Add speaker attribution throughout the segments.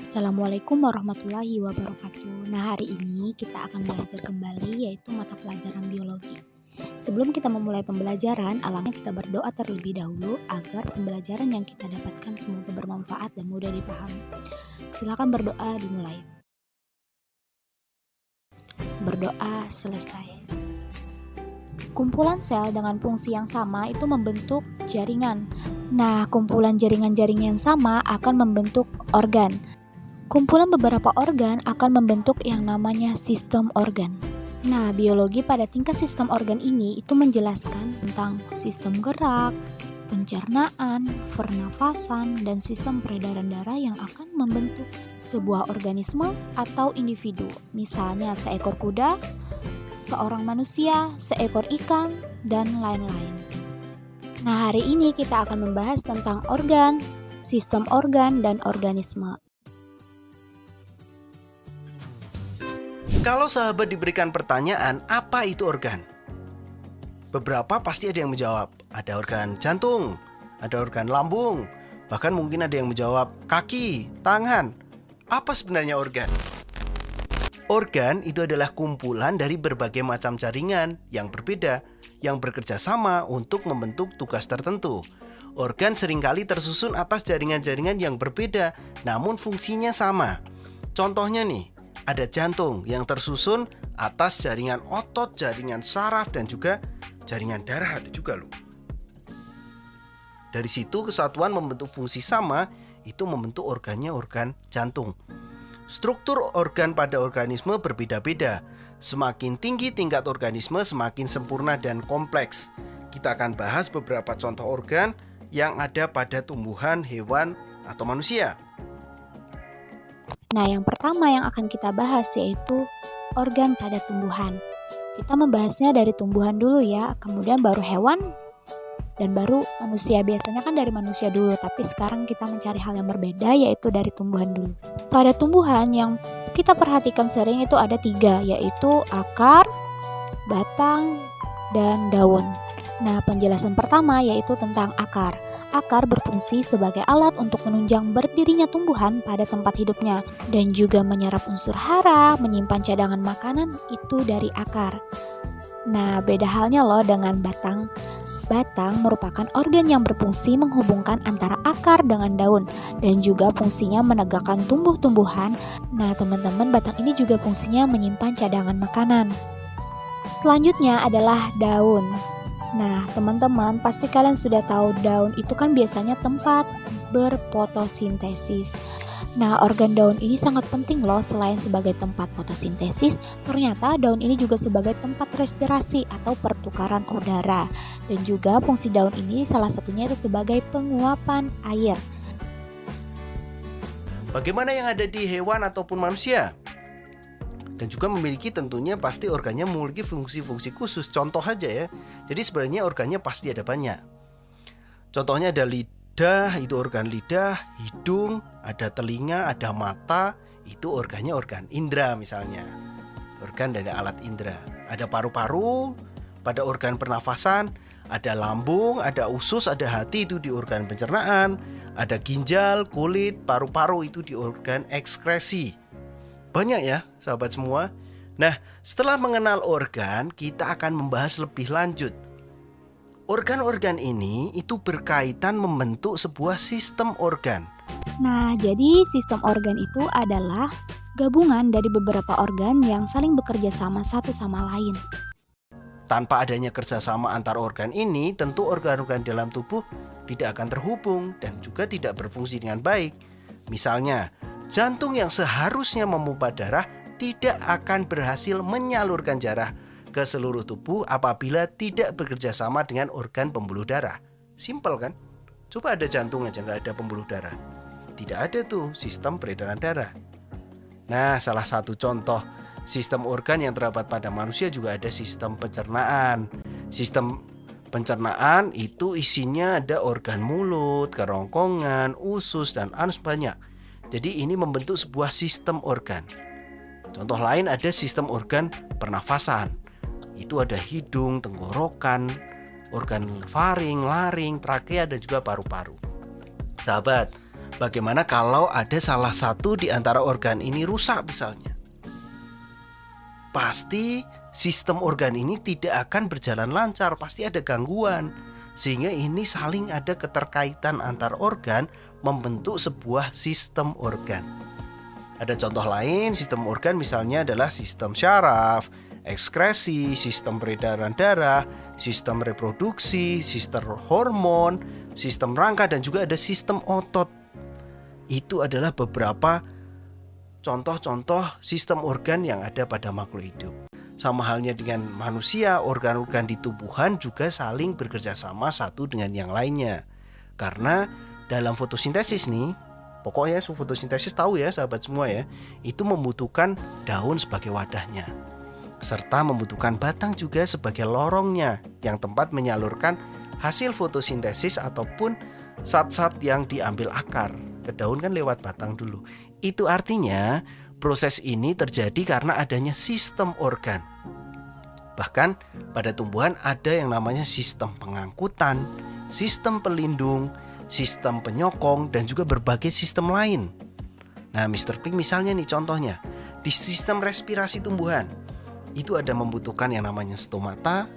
Speaker 1: Assalamualaikum warahmatullahi wabarakatuh. Nah, hari ini kita akan belajar kembali yaitu mata pelajaran biologi. Sebelum kita memulai pembelajaran, alangkah kita berdoa terlebih dahulu agar pembelajaran yang kita dapatkan semoga bermanfaat dan mudah dipahami. Silakan berdoa dimulai. Berdoa selesai. Kumpulan sel dengan fungsi yang sama itu membentuk jaringan. Nah, kumpulan jaringan-jaringan yang sama akan membentuk organ. Kumpulan beberapa organ akan membentuk yang namanya sistem organ. Nah, biologi pada tingkat sistem organ ini itu menjelaskan tentang sistem gerak, pencernaan, pernafasan, dan sistem peredaran darah yang akan membentuk sebuah organisme atau individu. Misalnya seekor kuda, seorang manusia, seekor ikan, dan lain-lain. Nah, hari ini kita akan membahas tentang organ, sistem organ, dan organisme.
Speaker 2: Kalau sahabat diberikan pertanyaan, apa itu organ? Beberapa pasti ada yang menjawab, ada organ jantung, ada organ lambung, bahkan mungkin ada yang menjawab kaki, tangan. Apa sebenarnya organ? Organ itu adalah kumpulan dari berbagai macam jaringan yang berbeda, yang bekerja sama untuk membentuk tugas tertentu. Organ seringkali tersusun atas jaringan-jaringan yang berbeda, namun fungsinya sama. Contohnya nih, ada jantung yang tersusun atas jaringan otot, jaringan saraf, dan juga jaringan darah ada juga loh. Dari situ kesatuan membentuk fungsi sama, itu membentuk organnya organ jantung. Struktur organ pada organisme berbeda-beda. Semakin tinggi tingkat organisme, semakin sempurna dan kompleks. Kita akan bahas beberapa contoh organ yang ada pada tumbuhan, hewan, atau manusia.
Speaker 1: Nah, yang pertama yang akan kita bahas yaitu organ pada tumbuhan. Kita membahasnya dari tumbuhan dulu ya, kemudian baru hewan, dan baru manusia. Biasanya kan dari manusia dulu, tapi sekarang kita mencari hal yang berbeda yaitu dari tumbuhan dulu. Pada tumbuhan yang kita perhatikan sering itu ada 3, yaitu akar, batang, dan daun. Nah, penjelasan pertama yaitu tentang akar. Akar berfungsi sebagai alat untuk menunjang berdirinya tumbuhan pada tempat hidupnya dan juga menyerap unsur hara, menyimpan cadangan makanan itu dari akar. Nah, beda halnya loh dengan batang. Batang merupakan organ yang berfungsi menghubungkan antara akar dengan daun dan juga fungsinya menegakkan tumbuh-tumbuhan. Nah, teman-teman, batang ini juga fungsinya menyimpan cadangan makanan. Selanjutnya adalah daun. Nah, teman-teman, pasti kalian sudah tahu daun itu kan biasanya tempat berfotosintesis. Nah, organ daun ini sangat penting loh. Selain sebagai tempat fotosintesis, ternyata daun ini juga sebagai tempat respirasi atau pertukaran udara. Dan juga fungsi daun ini salah satunya itu sebagai penguapan air.
Speaker 2: Bagaimana yang ada di hewan ataupun manusia? Dan juga memiliki tentunya pasti organnya memiliki fungsi-fungsi khusus. Contoh aja ya. Jadi sebenarnya organnya pasti ada banyak. Contohnya ada lidah, itu organ lidah, hidung, ada telinga, ada mata, itu organnya organ indera misalnya. Organ dari alat indera. Ada paru-paru, pada organ pernafasan, ada lambung, ada usus, ada hati itu di organ pencernaan, ada ginjal, kulit, paru-paru itu di organ ekskresi. Banyak ya sahabat semua. Nah, setelah mengenal organ, kita akan membahas lebih lanjut. Organ-organ ini itu berkaitan membentuk sebuah sistem organ.
Speaker 1: Nah, jadi sistem organ itu adalah gabungan dari beberapa organ yang saling bekerja sama satu sama lain.
Speaker 2: Tanpa adanya kerjasama antar organ ini, tentu organ-organ dalam tubuh tidak akan terhubung dan juga tidak berfungsi dengan baik. Misalnya, jantung yang seharusnya memompa darah tidak akan berhasil menyalurkan darah ke seluruh tubuh apabila tidak bekerja sama dengan organ pembuluh darah. Simpel kan? Coba ada jantung aja nggak ada pembuluh darah. Tidak ada tuh sistem peredaran darah. Nah, salah satu contoh sistem organ yang terdapat pada manusia juga ada sistem pencernaan. Sistem pencernaan itu isinya ada organ mulut, kerongkongan, usus, dan anus banyak. Jadi ini membentuk sebuah sistem organ. Contoh lain ada sistem organ pernafasan. Itu ada hidung, tenggorokan, organ faring, laring, trakea, dan juga paru-paru. Sahabat, Bagaimana kalau ada salah satu di antara organ ini rusak misalnya? Pasti sistem organ ini tidak akan berjalan lancar, pasti ada gangguan. Sehingga ini saling ada keterkaitan antar organ membentuk sebuah sistem organ. Ada contoh lain, sistem organ misalnya adalah sistem syaraf, ekskresi, sistem peredaran darah, sistem reproduksi, sistem hormon, sistem rangka, dan juga ada sistem otot. Itu adalah beberapa contoh-contoh sistem organ yang ada pada makhluk hidup. Sama halnya dengan manusia, organ-organ di tubuhan juga saling bekerja sama satu dengan yang lainnya. Karena dalam fotosintesis nih, pokoknya fotosintesis tahu ya sahabat semua ya, itu membutuhkan daun sebagai wadahnya, serta membutuhkan batang juga sebagai lorongnya yang tempat menyalurkan hasil fotosintesis ataupun zat-zat yang diambil akar. Ke daun kan lewat batang dulu. Itu artinya proses ini terjadi karena adanya sistem organ. Bahkan pada tumbuhan ada yang namanya sistem pengangkutan, sistem pelindung, sistem penyokong, dan juga berbagai sistem lain. Nah, Mr. Pink misalnya nih contohnya, di sistem respirasi tumbuhan itu ada membutuhkan yang namanya stomata,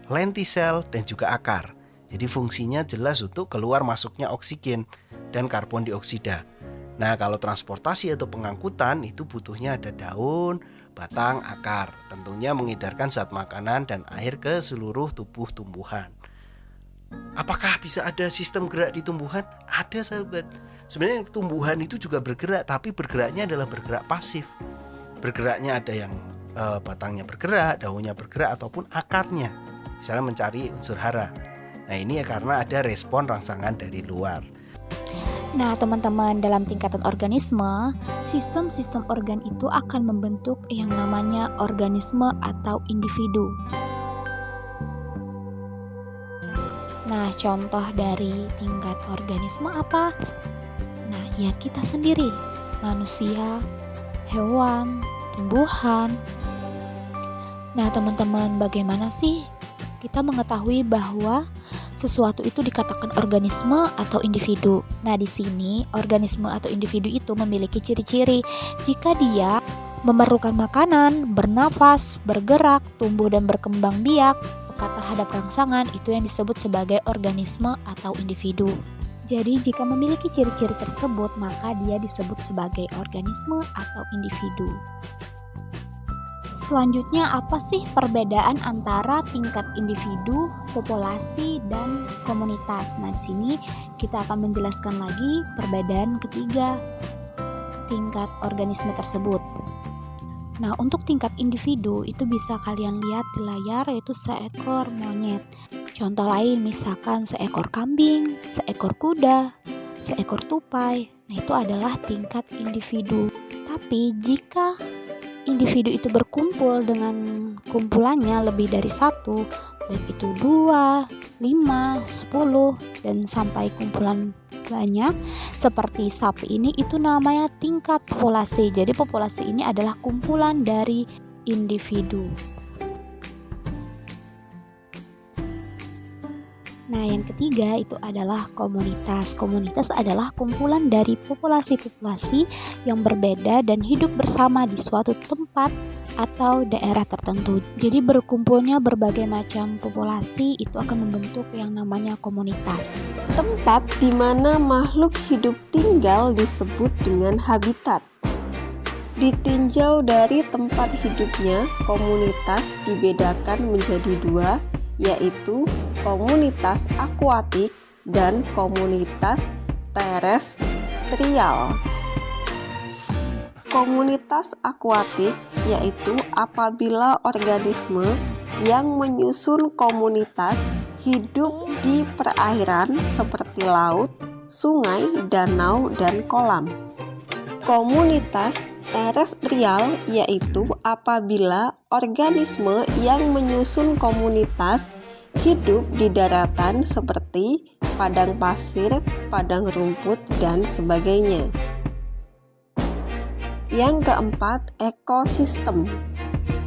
Speaker 2: lentisel, dan juga akar. Jadi fungsinya jelas untuk keluar masuknya oksigen dan karbon dioksida. Nah, kalau transportasi atau pengangkutan itu butuhnya ada daun, batang, akar. Tentunya mengedarkan zat makanan dan air ke seluruh tubuh tumbuhan. Apakah bisa ada sistem gerak di tumbuhan? Ada sahabat. Sebenarnya tumbuhan itu juga bergerak, tapi bergeraknya adalah bergerak pasif. Bergeraknya ada yang batangnya bergerak, daunnya bergerak, ataupun akarnya. Misalnya mencari unsur hara. Nah, ini ya karena ada respon rangsangan dari luar.
Speaker 1: Nah, teman-teman, dalam tingkatan organisme, sistem-sistem organ itu akan membentuk yang namanya organisme atau individu. Nah, contoh dari tingkat organisme apa? Nah, ya kita sendiri, manusia, hewan, tumbuhan. Nah, teman-teman, bagaimana sih kita mengetahui bahwa sesuatu itu dikatakan organisme atau individu? Nah, di sini organisme atau individu itu memiliki ciri-ciri. Jika dia memerlukan makanan, bernafas, bergerak, tumbuh dan berkembang biak, peka terhadap rangsangan, itu yang disebut sebagai organisme atau individu. Jadi, jika memiliki ciri-ciri tersebut, maka dia disebut sebagai organisme atau individu. Selanjutnya, apa sih perbedaan antara tingkat individu, populasi, dan komunitas? Nah, di sini kita akan menjelaskan lagi perbedaan ketiga tingkat organisme tersebut. Nah, untuk tingkat individu itu bisa kalian lihat di layar, yaitu seekor monyet. Contoh lain misalkan seekor kambing, seekor kuda, seekor tupai. Nah, itu adalah tingkat individu. Tapi jika individu itu berkumpul dengan kumpulannya lebih dari satu, baik itu 2, 5, 10, dan sampai kumpulan banyak seperti sapi ini, itu namanya tingkat populasi. Jadi populasi ini adalah kumpulan dari individu. Nah, yang ketiga itu adalah komunitas. Komunitas adalah kumpulan dari populasi-populasi yang berbeda dan hidup bersama di suatu tempat atau daerah tertentu. Jadi berkumpulnya berbagai macam populasi itu akan membentuk yang namanya komunitas.
Speaker 3: Tempat di mana makhluk hidup tinggal disebut dengan habitat. Ditinjau dari tempat hidupnya, komunitas dibedakan menjadi dua, yaitu komunitas akuatik dan komunitas terestrial. Komunitas akuatik yaitu apabila organisme yang menyusun komunitas hidup di perairan seperti laut, sungai, danau, dan kolam. Komunitas terestrial yaitu apabila organisme yang menyusun komunitas hidup di daratan seperti padang pasir, padang rumput, dan sebagainya. Yang keempat, ekosistem.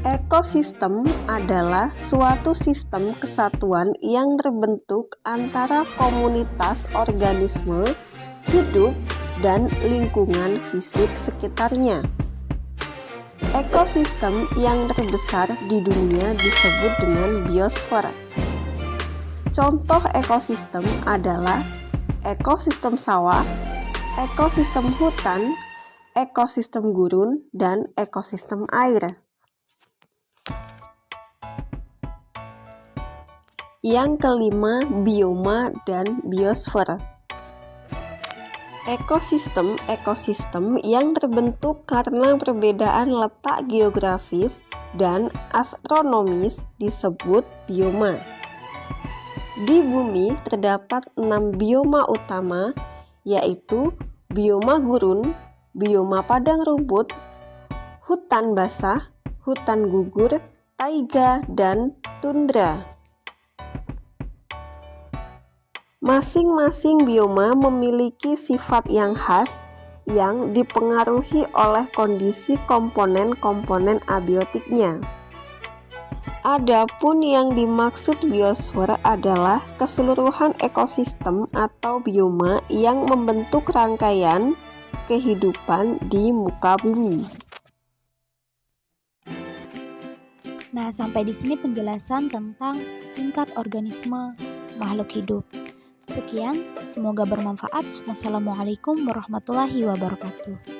Speaker 3: Ekosistem adalah suatu sistem kesatuan yang terbentuk antara komunitas organisme hidup dan lingkungan fisik sekitarnya. Ekosistem yang terbesar di dunia disebut dengan biosfer. Contoh ekosistem adalah ekosistem sawah, ekosistem hutan, ekosistem gurun, dan ekosistem air. Yang kelima, bioma dan biosfer. Ekosistem yang terbentuk karena perbedaan letak geografis dan astronomis disebut bioma. Di bumi terdapat 6 bioma utama, yaitu bioma gurun, bioma padang rumput, hutan basah, hutan gugur, taiga, dan tundra. Masing-masing bioma memiliki sifat yang khas yang dipengaruhi oleh kondisi komponen-komponen abiotiknya. Adapun yang dimaksud biosfer adalah keseluruhan ekosistem atau bioma yang membentuk rangkaian kehidupan di muka bumi.
Speaker 1: Nah, sampai di sini penjelasan tentang tingkat organisme makhluk hidup. Sekian, semoga bermanfaat. Wassalamualaikum warahmatullahi wabarakatuh.